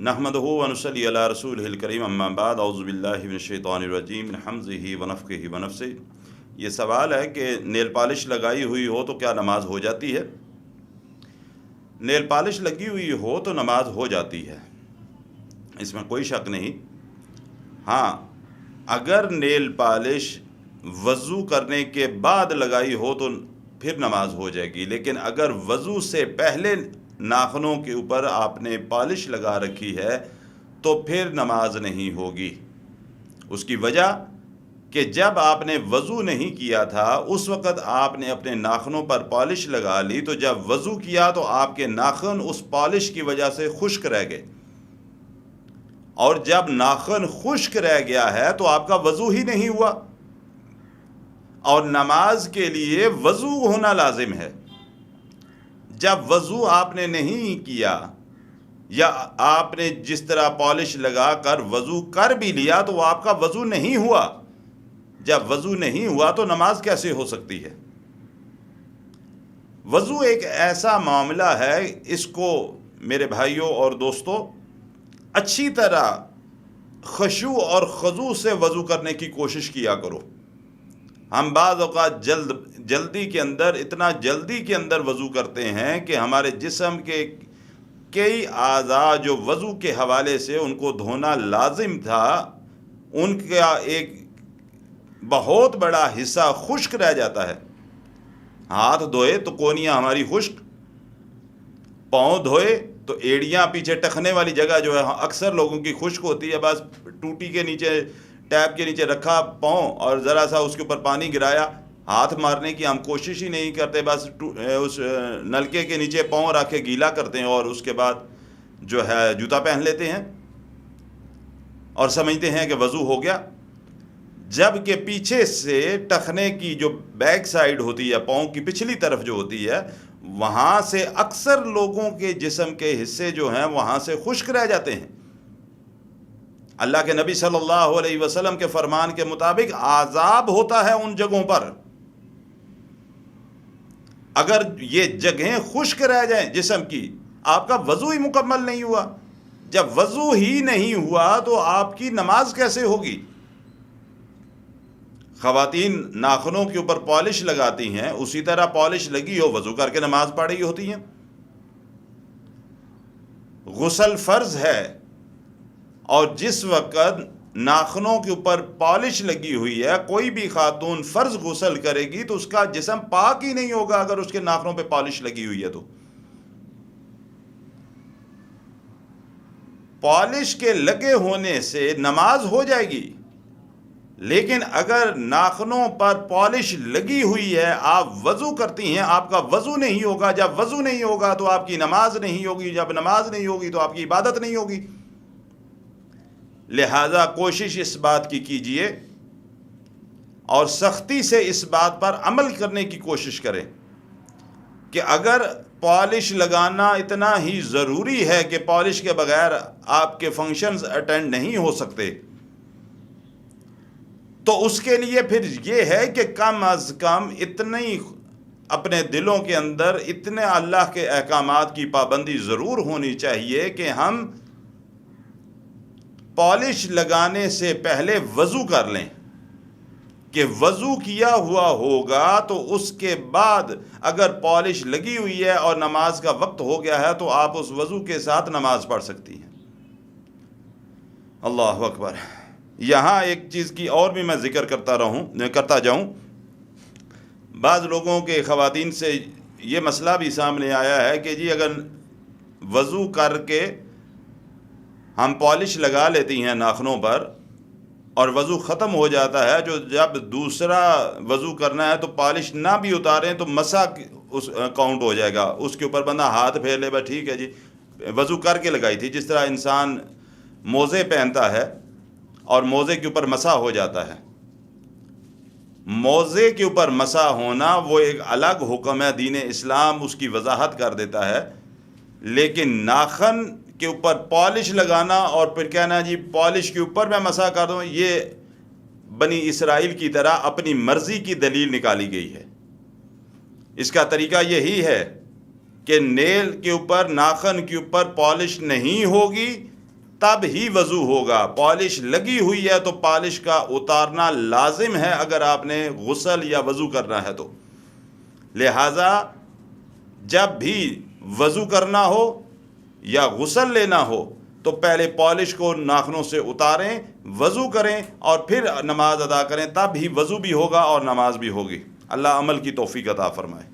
नहमदुहु व नुसल्ली अला रसूलिहिल करीम अम्मा बाद औज़ु बिल्लाहि मिनश शैतानिर रजीम मिन हम्ज़िहि व नफ़्ख़िहि व नफ़्सिहि। ये सवाल है कि नेल पॉलिश लगाई हुई हो तो क्या नमाज हो जाती है? नेल पॉलिश लगी हुई हो तो नमाज हो जाती है, इसमें कोई शक नहीं। हाँ, अगर नेल पॉलिश वज़ू करने के बाद लगाई हो तो फिर नमाज हो जाएगी, लेकिन अगर वज़ू से पहले नाखनों के ऊपर आपने पॉलिश लगा रखी है तो फिर नमाज नहीं होगी। उसकी वजह कि जब आपने वज़ू नहीं किया था उस वक़्त आपने अपने नाखनों पर पॉलिश लगा ली, तो जब वज़ू किया तो आपके नाखन उस पॉलिश की वजह से खुश्क रह गए, और जब नाखन खुश्क रह गया है तो आपका वज़ू ही नहीं हुआ, और नमाज के लिए वज़ू होना लाजिम है। जब वज़ू आपने नहीं किया या आपने जिस तरह पॉलिश लगा कर वज़ू कर भी लिया तो आपका वज़ू नहीं हुआ। जब वज़ू नहीं हुआ तो नमाज कैसे हो सकती है? वज़ू एक ऐसा मामला है, इसको मेरे भाइयों और दोस्तों अच्छी तरह खशू और खज़ू से वज़ू करने की कोशिश किया करो। हम बाज़ औक़ात जल्दी के अंदर इतना जल्दी के अंदर वज़ू करते हैं कि हमारे जिस्म के कई आज़ा जो वज़ू के हवाले से उनको धोना लाजिम था, उनका एक बहुत बड़ा हिस्सा खुश्क रह जाता है। हाथ धोए तो कोनियाँ हमारी खुश्क, पाँव धोए तो एड़ियाँ पीछे टखने वाली जगह जो है अक्सर लोगों की खुश्क होती है। बस टूटी के नीचे, टैप के नीचे रखा पाँव और ज़रा सा उसके ऊपर पानी गिराया, हाथ मारने की हम कोशिश ही नहीं करते, बस उस नलके के नीचे पाँव रख के गीला करते हैं और उसके बाद जो है जूता पहन लेते हैं और समझते हैं कि वज़ू हो गया। जबकि पीछे से टखने की जो बैक साइड होती है, पाँव की पिछली तरफ जो होती है, वहाँ से अक्सर लोगों के जिस्म के हिस्से जो हैं वहाँ से खुश्क रह जाते हैं। अल्लाह के नबी सल्लल्लाहु अलैहि वसल्लम के फरमान के मुताबिक आज़ाब होता है उन जगहों पर। अगर ये जगहें खुश्क रह जाएं जिस्म की, आपका वज़ू ही मुकम्मल नहीं हुआ। जब वज़ू ही नहीं हुआ तो आपकी नमाज कैसे होगी? ख़वातीन नाखनों के ऊपर पॉलिश लगाती हैं, उसी तरह पॉलिश लगी हो वज़ू करके नमाज पढ़ी होती हैं। गुस्ल फ़र्ज़ है, और जिस वक़्त नाखनों के ऊपर पॉलिश लगी हुई है, कोई भी खातून फ़र्ज़ गुस्ल करेगी तो उसका जिस्म पाक ही नहीं होगा अगर उसके नाखनों पे पॉलिश लगी हुई है। तो पॉलिश के लगे होने से नमाज हो जाएगी, लेकिन अगर नाखनों पर पॉलिश लगी हुई है, आप वज़ू करती हैं, आपका वज़ू नहीं होगा। जब वज़ू नहीं होगा तो आपकी नमाज नहीं होगी, जब नमाज नहीं होगी तो आपकी इबादत नहीं होगी। लिहाजा कोशिश इस बात की कीजिए और सख्ती से इस बात पर अमल करने की कोशिश करें कि अगर पॉलिश लगाना इतना ही ज़रूरी है कि पॉलिश के बगैर आपके फंक्शंस अटेंड नहीं हो सकते, तो उसके लिए फिर ये है कि कम अज़ कम इतनी अपने दिलों के अंदर इतने अल्लाह के अहकामात की पाबंदी ज़रूर होनी चाहिए कि हम पॉलिश लगाने से पहले वज़ू कर लें, कि वज़ू किया हुआ होगा तो उसके बाद अगर पॉलिश लगी हुई है और नमाज का वक्त हो गया है तो आप उस वज़ू के साथ नमाज पढ़ सकती हैं। अल्लाह अकबर। यहाँ एक चीज़ की और भी मैं ज़िक्र करता जाऊँ। बाज़ लोगों के ख़वातीन से ये मसला भी सामने आया है कि जी अगर वज़ू करके हम पॉलिश लगा लेती हैं नाखनों पर और वज़ू ख़त्म हो जाता है, जो जब दूसरा वज़ू करना है तो पॉलिश ना भी उतारें तो मसा उस काउंट हो जाएगा, उसके ऊपर बंदा हाथ फेर ले, बस ठीक है जी वज़ू करके लगाई थी। जिस तरह इंसान मोज़े पहनता है और मोज़े के ऊपर मसा हो जाता है, मोज़े के ऊपर मसा होना वो एक अलग हुक्म है, दीन इस्लाम उसकी वजाहत कर देता है। लेकिन नाखन के ऊपर पॉलिश लगाना और फिर कहना जी पॉलिश के ऊपर मैं मसा कर दूँ, ये बनी इसराइल की तरह अपनी मर्ज़ी की दलील निकाली गई है। इसका तरीका यही है कि नेल के ऊपर, नाखन के ऊपर पॉलिश नहीं होगी, تب ہی وضو ہوگا. پالش لگی ہوئی ہے تو پالش کا اتارنا لازم ہے اگر آپ نے غسل یا وضو کرنا ہے تو. لہذا جب بھی وضو کرنا ہو یا غسل لینا ہو تو پہلے پالش کو ناخنوں سے اتاریں، وضو کریں اور پھر نماز ادا کریں، تب ہی وضو بھی ہوگا اور نماز بھی ہوگی. اللہ عمل کی توفیق عطا فرمائے.